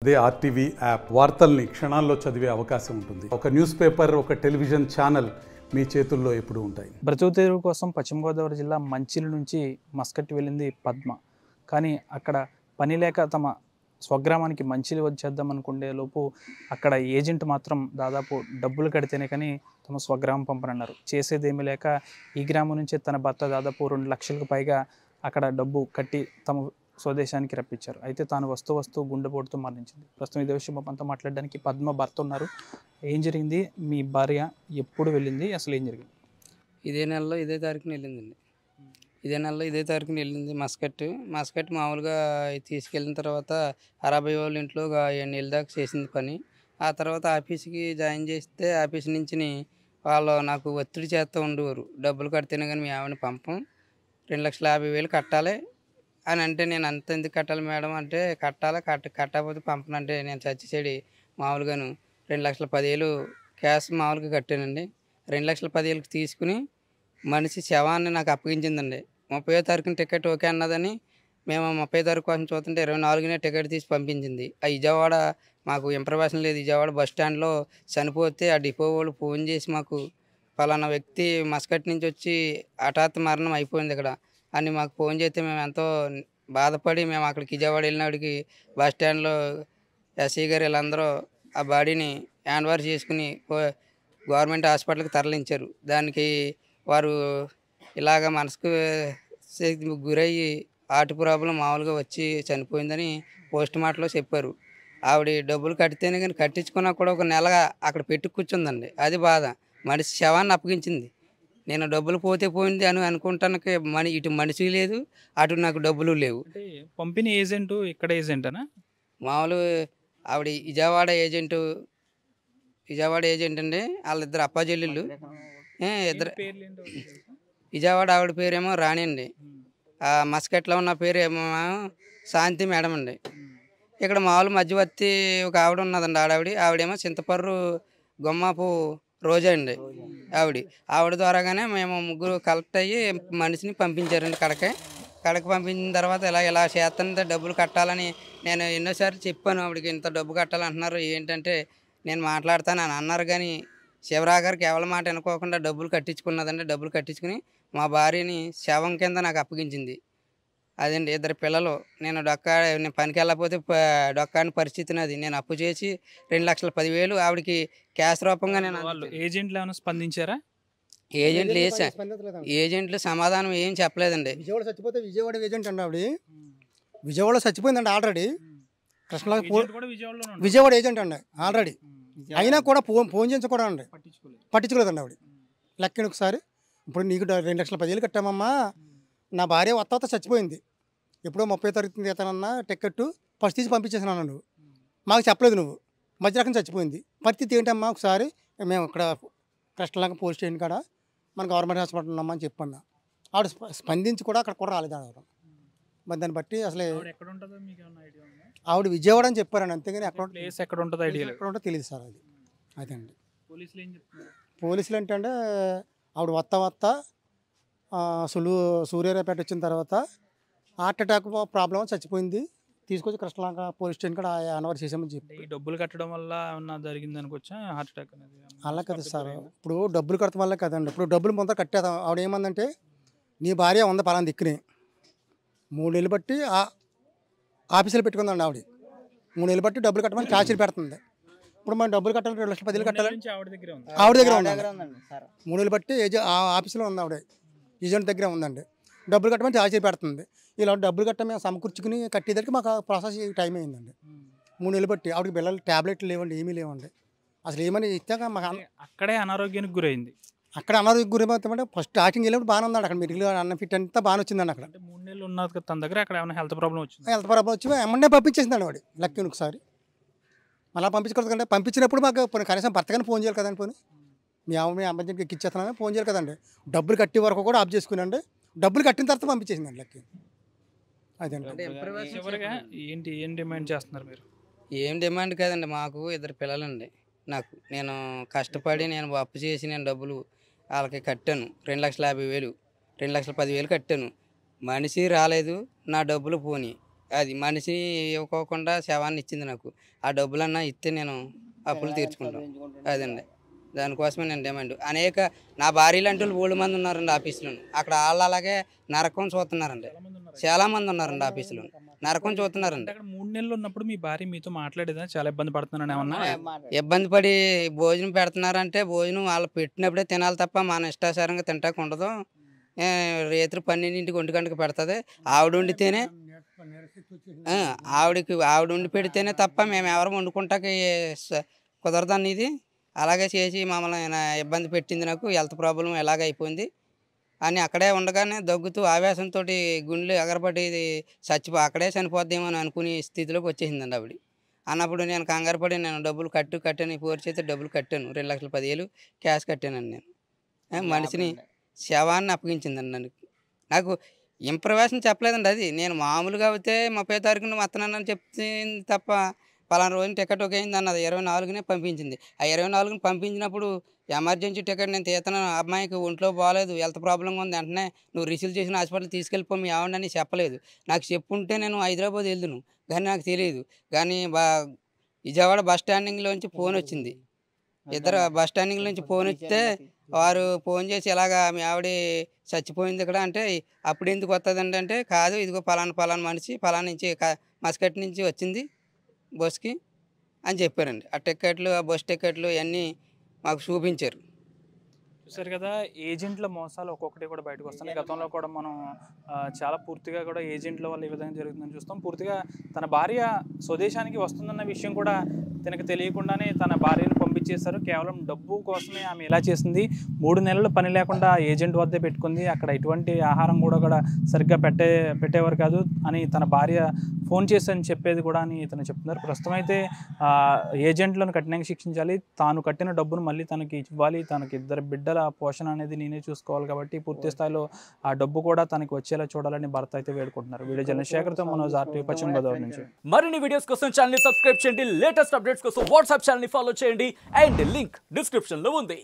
అదే RTV app వార్తల్ని క్షణాల్లో చదివే అవకాశం ఉంటుంది. ఒక న్యూస్ పేపర్, ఒక టెలివిజన్ ఛానల్ మీ చేతుల్లో ఎప్పుడూ ఉంటాయి. బ్రతుకు తెరువు కోసం పశ్చిమ గోదావరి జిల్లా మంచిలి నుంచి మస్కట్ వెళ్ళింది పద్మ. కానీ అక్కడ పని లేక తమ స్వగ్రామానికి మంచిలి వచ్చేద్దాం అనుకునే లోపు అక్కడ ఏజెంట్ మాత్రం దాదాపు డబ్బులు కడితేనే కానీ తమ స్వగ్రామం పంపనన్నారు. చేసేదేమీ లేక ఈ గ్రామం నుంచే తన భర్త దాదాపు 2 లక్షలకు పైగా అక్కడ డబ్బు కట్టి తమ స్వదేశానికి రప్పించారు. అయితే తాను వస్తూ గుండెపోటుతో మరణించింది. ప్రస్తుతం ఇదే విషయం మనతో మాట్లాడడానికి పద్మ భర్త ఉన్నారు. ఏం జరిగింది? మీ భార్య ఎప్పుడు వెళ్ళింది? అసలు ఏం జరిగింది? ఇదే నెలలో ఇదే తారీఖున వెళ్ళిందండి. ఇదే నెలలో ఇదే తారీఖున వెళ్ళింది మస్కట్ మామూలుగా తీసుకెళ్ళిన తర్వాత అరాబై వాళ్ళ ఇంట్లో 7 నెలల దాకా చేసింది పని. ఆ తర్వాత ఆఫీస్కి జాయిన్ చేస్తే ఆఫీస్ నుంచి వాళ్ళు నాకు ఒత్తిడి చేస్తూ ఉండేవారు. డబ్బులు కడితేనే కానీ మీ ఆవిడని పంపం, 2,50,000 కట్టాలి అని. అంటే నేను అంత ఎందుకు కట్టాలి మేడం అంటే, కట్టకపోతే పంపనంటే నేను చచ్చేసేడి మామూలుగాను 2,10,000 క్యాష్ మామూలుగా కట్టానండి. 2,10,000 తీసుకుని మనిషి శవాన్ని నాకు అప్పగించిందండి. 30వ తారీఖున టికెట్ ఓకే అన్నదని మేము 30వ తారీఖు కోసం చూస్తుంటే 24నే టికెట్ తీసి పంపించింది. ఆ విజయవాడ మాకు ఇంప్రవేషన్ లేదు. విజయవాడ బస్ స్టాండ్లో చనిపోతే ఆ డిపో వాళ్ళు ఫోన్ చేసి మాకు పలానా వ్యక్తి మస్కట్ నుంచి వచ్చి హఠాత్ మరణం అయిపోయింది ఇక్కడ అని మాకు ఫోన్ చేస్తే మేము ఎంతో బాధపడి మేము అక్కడికి విజయవాడ వెళ్ళినడికి బస్ స్టాండ్లో ఎస్ఐ గారు వీళ్ళందరూ ఆ బాడీని హ్యాండ్ ఓవర్ చేసుకుని గవర్నమెంట్ హాస్పిటల్కి తరలించారు. దానికి వారు ఇలాగ మనసుకు గురయ్యి హార్ట్ ప్రాబ్లం మామూలుగా వచ్చి చనిపోయిందని పోస్ట్ మార్టంలో చెప్పారు. ఆవిడ డబ్బులు కడితేనే కానీ కట్టించుకున్నా కూడా 1 నెలగా అక్కడ పెట్టి కూర్చుందండి. అది బాధ. మనిషి శవాన్ని అప్పగించింది. నేను డబ్బులు పోతే పోయింది అని అనుకుంటానికి ఇటు మనిషి లేదు, అటు నాకు డబ్బులు లేవు. అంటే పంపిణీ ఏజెంట్ ఇక్కడ ఏజెంటనా? మామూలు ఆవిడ విజయవాడ ఏజెంట్ అండి. వాళ్ళిద్దరు అప్పాజెల్లుళ్ళు. ఇద్దరు విజయవాడ ఆవిడ పేరేమో రాణి అండి. మస్కట్లో ఉన్న పేరేమో శాంతి మేడం అండి. ఇక్కడ మామూలు మధ్యవర్తి ఒక ఆవిడ ఉన్నదండి. ఆవిడేమో చింతపర్రు గుమ్మాపు రోజా అండి. ఆవిడ ద్వారాగానే మేము ముగ్గురు కలెక్ట్ అయ్యి మనిషిని పంపించారండి కడకి పంపించిన తర్వాత ఇలా చేస్తుంటే డబ్బులు కట్టాలని నేను ఎన్నోసార్లు చెప్పాను. ఆవిడకి ఇంత డబ్బు కట్టాలంటున్నారు ఏంటంటే నేను మాట్లాడతాను అని అన్నారు. కానీ శివరావు గారికి ఎవరి మాట అనుకోకుండా డబ్బులు కట్టించుకున్నదండి. డబ్బులు కట్టించుకుని మా భార్యని శవం కింద నాకు అప్పగించింది. అదండి. 2 పిల్లలు. నేను పనికి వెళ్ళకపోతే డొక్కాని పరిస్థితి నాది. నేను అప్పు చేసి 2,10,000 ఆవిడకి క్యాష్ రూపంగా నేను ఏజెంట్లు ఏమైనా స్పందించారా? ఏజెంట్లు సమాధానం ఏం చెప్పలేదండి. విజయవాడ చచ్చిపోతే విజయవాడ ఏజెంట్ అండి ఆవిడ. విజయవాడలో చచ్చిపోయిందండి ఆల్రెడీ. కృష్ణా విజయవాడ ఏజెంట్ అండి ఆల్రెడీ. అయినా కూడా ఫోన్ చేసి కూడా అండి పట్టించుకోలేదండి ఆవిడ. లెక్కని ఒకసారి ఇప్పుడు నీకు 2,10,000 కట్టామమ్మా, నా భార్య వత్త చచ్చిపోయింది, ఎప్పుడో 30వ తారీఖు తీస్తానన్నా టికెట్ ఫస్ట్ తీసి పంపించేసినాను. నువ్వు మాకు చెప్పలేదు, నువ్వు మధ్య రకం చచ్చిపోయింది. పరిస్థితి ఏంటమ్మా ఒకసారి మేము ఇక్కడ కృష్ణలంక పోలీస్ స్టేషన్ కాడ మన గవర్నమెంట్ హాస్పిటల్ ఉన్నామా అని చెప్పన్నా. ఆవిడ స్పందించి కూడా అక్కడ కూడా రాలేదు ఆవిడ. మరి దాన్ని బట్టి అసలు ఆవిడ విజయవాడ అని చెప్పారండి. అంతేగాని ఎక్కడ ఉంటుందో తెలియదు సార్. అదండి. పోలీసులు ఏంటంటే ఆవిడ వత్త సూర్యారావుపేట వచ్చిన తర్వాత హార్ట్ అటాక్ ప్రాబ్లం చచ్చిపోయింది. తీసుకొచ్చి కృష్ణలంక పోలీస్ స్టేషన్ కూడా అనవర్ చేసామని చెప్పి. ఈ డబ్బులు కట్టడం వల్ల ఏమన్నా జరిగింది అనుకోవచ్చా హార్ట్ అటాక్ అనేది? అలా కదా సార్. ఇప్పుడు డబ్బులు కట్టడం వల్ల కదండి. ఇప్పుడు డబ్బులు ముందర కట్టేదాం. ఆవిడ ఏమందంటే నీ భార్య ఉంది పలానా దిక్కుని 3 నెలలు బట్టి ఆఫీసులో పెట్టుకుందండి ఆవిడ. 3 నెలలు బట్టి డబ్బులు కట్టమని ఛార్జీలు పెడుతుంది. ఇప్పుడు మనం డబ్బులు కట్టాలి, 2,10,000 కట్టాలి. ఆవిడ దగ్గర ఉందండి. 3 నెలలు బట్టి ఆఫీసులో ఉంది ఆవిడ, ఏజెంట్ దగ్గర ఉందండి. డబ్బులు కట్టమని ఛార్జీలు పెడుతుంది. ఇలా డబ్బులు కట్ట మేము సమకూర్చుకుని కట్టేదానికి మాకు ప్రాసెస్ టైం అయిందండి. 3 నెలలు బట్టి ఆవిడకి పిల్లలు ట్యాబ్లెట్లు లేవండి, ఏమీ లేవండి. అసలు ఏమని ఇచ్చాక మాకు అక్కడే అనారోగ్యానికి గురైంది. అక్కడ అనారోగ్య గురైపోతామంటే ఫస్ట్ స్టార్టింగ్ వెళ్ళినప్పుడు బాగానే ఉందండి. అక్కడ మెడికల్ అన్న ఫిట్ అంతా బాగానే వచ్చిందండి. అక్కడ 3 నెలలు ఉన్నది కదా తన దగ్గర. అక్కడ ఏమైనా హెల్త్ ప్రాబ్లం వచ్చింది. వచ్చి ఎమ్మెల్యే పంపించేసిందండి వాడు. లక్కీని ఒకసారి మళ్ళీ పంపించకూడదు కంటే పంపించినప్పుడు మాకు కనీసం భర్తగానే ఫోన్ చేయాలి కదండి. పోనీ మీ అమ్మాయికి ఎక్కిచ్చేస్తున్నాను ఫోన్ చేయాలి కదండి. డబ్బులు కట్టే వరకు కూడా ఆఫ్ చేసుకునండి. డబ్బులు కట్టిన తర్వాత పంపించేసిందండి లక్కీ. అదండి. ఏం డిమాండ్ చేస్తున్నారు మీరు? ఏం డిమాండ్ కాదండి. మాకు 2 పిల్లలండి. నేను కష్టపడి నేను అప్పు చేసి నేను డబ్బులు వాళ్ళకి కట్టాను. 2,50,000 2,10,000 కట్టాను. మనిషి రాలేదు, నా డబ్బులు పోనీ. అది మనిషిని ఇవ్వకోకుండా శవాన్ని ఇచ్చింది నాకు. ఆ డబ్బులన్నా ఇస్తే నేను అప్పులు తీర్చుకుంటాను. అదండి, దానికోసమే నేను డిమాండ్. నా భార్య లాంటి వాళ్ళు 3 మంది ఉన్నారండి ఆఫీసులో. అక్కడ వాళ్ళు అలాగే నరకం చూస్తున్నారండి. చాలా మంది ఉన్నారండి ఆఫీసులో, నరకం చూస్తున్నారండి. అక్కడ 3 నెలలు ఉన్నప్పుడు మీ భార్య మీతో మాట్లాడేదా? చాలా ఇబ్బంది పడుతున్నాను ఏమన్నా? ఇబ్బంది పడి భోజనం పెడుతున్నారంటే భోజనం వాళ్ళు పెట్టినప్పుడే తినాలి తప్ప మన ఇష్టాచారంగా తింటాక ఉండదు. రేత్రి 12ంటికి 1 గంటకి పెడుతుంది. ఆవిడ వండితేనే ఆవిడ వండి పెడితేనే తప్ప మేము ఎవరు వండుకుంటాకి కుదరదని ఇది. అలాగే చేసి మమ్మల్ని ఇబ్బంది పెట్టింది. నాకు హెల్త్ ప్రాబ్లం ఎలాగ అయిపోయింది అని అక్కడే ఉండగానే దగ్గుతూ ఆవేశంతో గుండెలు ఎగరబడి అక్కడే చనిపోద్దేమో అని అనుకునే స్థితిలోకి వచ్చేసిందండి ఆవిడ. అన్నప్పుడు నేను కంగారు పడి నేను డబ్బులు కట్టాను. 4 చేతి డబ్బులు కట్టాను. 2,10,000 క్యాష్ కట్టానండి నేను. మనిషిని శవాన్ని అప్పగించిందండి నాకు ఇంప్రవేషన్ చెప్పలేదండి. అది నేను మామూలుగా అయితే 30వ తారీఖున వస్తున్నానని చెప్పింది తప్ప పలానా రోజున టికెట్ ఓకే అయింది అన్నది. 24నే పంపించింది. ఆ 24ని పంపించినప్పుడు ఎమర్జెన్సీ టికెట్ నేను తీస్తున్నాను, అమ్మాయికి ఒంట్లో బాగాలేదు, హెల్త్ ప్రాబ్లంగా ఉంది, వెంటనే నువ్వు రిసీవ్ చేసిన హాస్పిటల్ తీసుకెళ్ళిపో మీ ఆవిడని చెప్పలేదు. నాకు చెప్పుంటే నేను హైదరాబాద్ వెళ్దును, కానీ నాకు తెలియదు. కానీ విజయవాడ బస్ స్టాండింగ్లోంచి ఫోన్ వచ్చింది. ఇద్దరు బస్ స్టాండింగ్ నుంచి ఫోన్ వస్తే వారు ఫోన్ చేసి ఇలాగా మీ ఆవిడ చచ్చిపోయింది ఇక్కడ అంటే, అప్పుడు ఎందుకు వస్తుందండి అంటే, కాదు ఇదిగో పలానా మనిషి పలానా నుంచి మస్కట్ నుంచి వచ్చింది బస్కి అని చెప్పారండి. ఆ టికెట్లు, ఆ బస్ టికెట్లు ఇవన్నీ మాకు చూపించారు. చూసారు కదా, ఏజెంట్ల మోసాలు ఒక్కొక్కటి కూడా బయటకు వస్తున్నాయి. గతంలో కూడా మనం చాలా పూర్తిగా కూడా ఏజెంట్ల వల్ల ఈ విధంగా జరుగుతుందని చూస్తాం. పూర్తిగా తన భార్య స్వదేశానికి వస్తుందన్న విషయం కూడా తనకు తెలియకుండానే తన భార్యను పంపించేశారు. కేవలం డబ్బు కోసమే ఆమె ఇలా చేసింది. 3 నెలలు పని లేకుండా ఏజెంట్ వద్దే పెట్టుకుంది. అక్కడ ఎటువంటి ఆహారం కూడా సరిగ్గా పెట్టేవారు కాదు అని తన భార్య ఫోన్ చేసి అని చెప్పేది కూడా అని ఇతను చెప్తున్నారు. ప్రస్తుతం అయితే ఏజెంట్లను కఠినంగా శిక్షించాలి, తాను కట్టిన డబ్బును మళ్ళీ తనకి ఇవ్వాలి, తనకి 2 బిడ్డల పోషణ అనేది నేనే చూసుకోవాలి కాబట్టి పూర్తి స్థాయిలో ఆ డబ్బు కూడా తనకి వచ్చేలా చూడాలని భర్త అయితే వేడుకుంటున్నారు. వీడియో జర్నలిస్ట్ శేఖర్తో మనోజ్, RTV పశ్చిమ గోదావరి నుంచి. మరిన్ని వీడియోస్ కోసం ఛానల్ ని సబ్స్క్రైబ్ చేయండి, లేటెస్ట్ అప్డేట్స్ కోసం వాట్సాప్ ఛానల్ ని ఫాలో చేయండి అండ్ లింక్ డిస్క్రిప్షన్ లో ఉంది.